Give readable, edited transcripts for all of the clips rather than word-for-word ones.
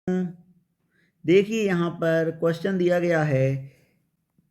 देखिए यहाँ पर क्वेश्चन दिया गया है,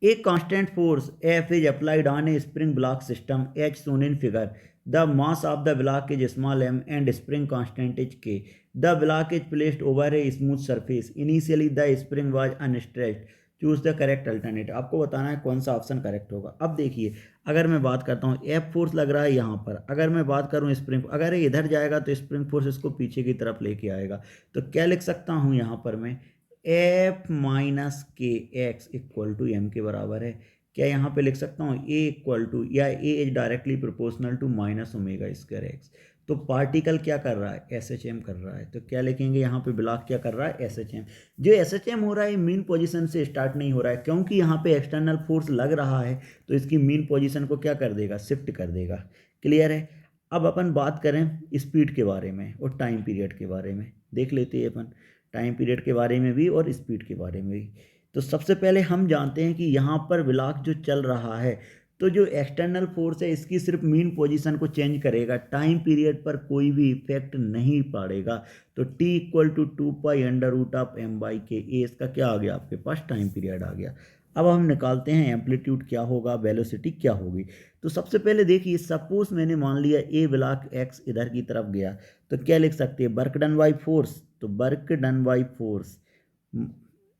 a constant force F is applied on A spring block system H shown in figure. The mass of the block is small m and spring constant is K. The block is placed over a smooth surface. Initially the spring was unstretched. Choose the correct alternative. आपको बताना है कौन सा option correct होगा। अब देखिए, अगर मैं बात करता हूँ एफ फोर्स लग रहा है यहाँ पर, अगर मैं बात करूँ स्प्रिंग, अगर ये इधर जाएगा तो स्प्रिंग फोर्स इसको पीछे की तरफ लेके आएगा। तो क्या लिख सकता हूँ यहाँ पर मैं, F minus k x equal to M के बराबर है। क्या यहाँ पे लिख सकता हूँ ए इक्वल टू, या A is directly proportional to minus omega square x. तो पार्टिकल क्या कर रहा है, एस एच एम कर रहा है। तो क्या लिखेंगे यहाँ पे, ब्लॉक क्या कर रहा है, एस एच एम। जो एस एच एम हो रहा है मीन पोजीशन से स्टार्ट नहीं हो रहा है, क्योंकि यहाँ पे एक्सटर्नल फोर्स लग रहा है तो इसकी मीन पोजीशन को क्या कर देगा, शिफ्ट कर देगा। क्लियर है। अब अपन बात करें स्पीड के बारे में और टाइम पीरियड के बारे में, देख लेते हैं अपन टाइम पीरियड के बारे में भी और स्पीड के बारे में भी। तो सबसे पहले हम जानते हैं कि यहाँ पर ब्लॉक जो चल रहा है, तो जो एक्सटर्नल फोर्स है इसकी सिर्फ मीन पोजीशन को चेंज करेगा, टाइम पीरियड पर कोई भी इफेक्ट नहीं पड़ेगा। तो T equal to 2 pi under root of m/k, ए इसका क्या आ गया आपके पास, टाइम पीरियड आ गया। अब हम निकालते हैं एम्पलीट्यूड क्या होगा, वेलोसिटी क्या होगी। तो सबसे पहले देखिए, सपोज मैंने मान लिया ए ब्लॉक एक्स इधर की तरफ गया, तो क्या लिख सकते हैं, वर्क डन बाई फोर्स, तो work done by force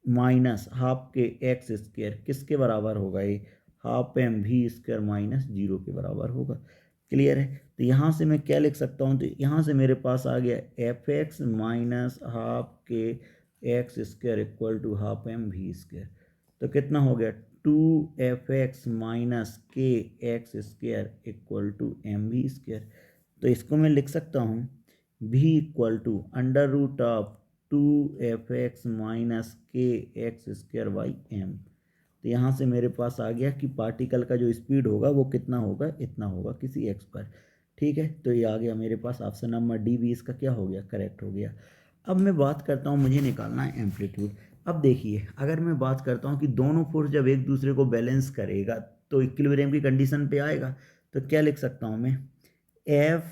minus half k x square किसके बराबर होगा, ये half m v square minus 0 के बराबर होगा। क्लियर है। तो यहाँ से मैं क्या लिख सकता हूँ, तो यहाँ से मेरे पास आ गया f x minus half k x square equal to half m v square. तो कितना हो गया, 2f(x minus k x square equal to m v square. तो इसको मैं लिख सकता हूँ v equal to under root of 2f(x minus k x square by m. तो यहाँ से मेरे पास आ गया कि पार्टिकल का जो स्पीड होगा वो कितना होगा, इतना होगा किसी एक्स पर। ठीक है, तो ये आ गया मेरे पास ऑप्शन नंबर डी भी इसका क्या हो गया, करेक्ट हो गया। अब मैं बात करता हूँ, मुझे निकालना है एम्पलीट्यूड। अब देखिए, अगर मैं बात करता हूँ कि दोनों फोर्स जब एक दूसरे को बैलेंस करेगा तो इक्विलिब्रियम की कंडीशन पे आएगा। तो क्या लिख सकता हूँ मैं, f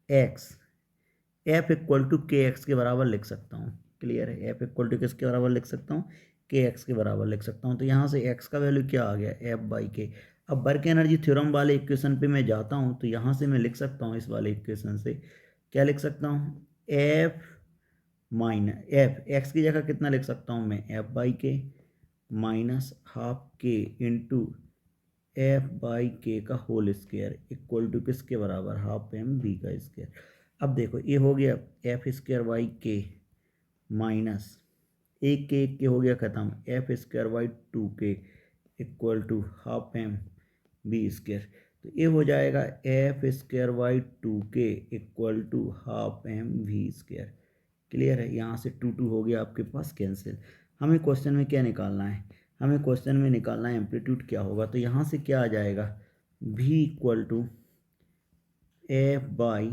x, f equal to k x के बराबर लिख सकता हूँ। क्लियर है, एफ इक्वल टू किसके बराबर लिख सकता हूँ, के एक्स के बराबर लिख सकता हूँ। तो यहाँ से एक्स का वैल्यू क्या आ गया, एफ बाई के। अब वर्क एनर्जी थ्योरम वाले इक्वेशन पे मैं जाता हूँ, तो यहाँ से मैं लिख सकता हूँ, इस वाले इक्वेशन से क्या लिख सकता हूँ, एफ माइनस एफ एक्स की जगह कितना लिख सकता हूँ मैं, f by k minus half k into f by k का होल स्क्वायर इक्वल टू किसके बराबर, हाफ एम बी का स्क्वायर। अब देखो ये हो गया f square by k minus एक के हो गया ख़त्म, f square by 2k equal to half m v square. तो ये हो जाएगा f square by 2k equal to half m v square. Clear है, यहाँ से 2 हो गया आपके पास कैंसिल। हमें क्वेश्चन में क्या निकालना है, हमें क्वेश्चन में निकालना है एम्पलीट्यूड क्या होगा। तो यहाँ से क्या आ जाएगा, v equal to f by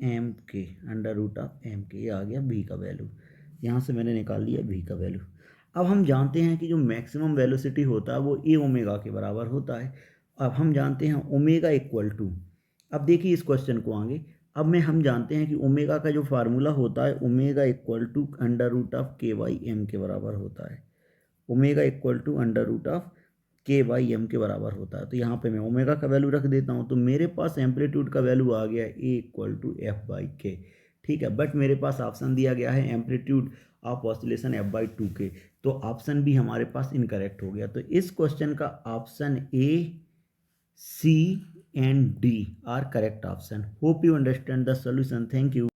m k under root of m k, ये आ गया v का वैल्यू। यहाँ से मैंने निकाल लिया v का वैल्यू। अब हम जानते हैं कि जो मैक्सिमम वेलोसिटी होता है वो ए ओमेगा के बराबर होता है। अब हम जानते हैं ओमेगा इक्वल टू, अब देखिए इस क्वेश्चन को आगे, अब में हम जानते हैं कि ओमेगा का जो फार्मूला होता है, omega equal to under root of k by m के बराबर होता है। Omega equal to under root of k by m के बराबर होता है। तो यहाँ पे मैं ओमेगा का वैल्यू रख देता हूँ, तो मेरे पास एम्पलीट्यूड का वैल्यू आ गया ए इक्वल टू एफ बाई के। ठीक है, बट मेरे पास ऑप्शन दिया गया है amplitude of oscillation F by 2k, तो ऑप्शन भी हमारे पास इनकरेक्ट हो गया। तो इस क्वेश्चन का option A, C and D are correct option. Hope you understand the solution. Thank you.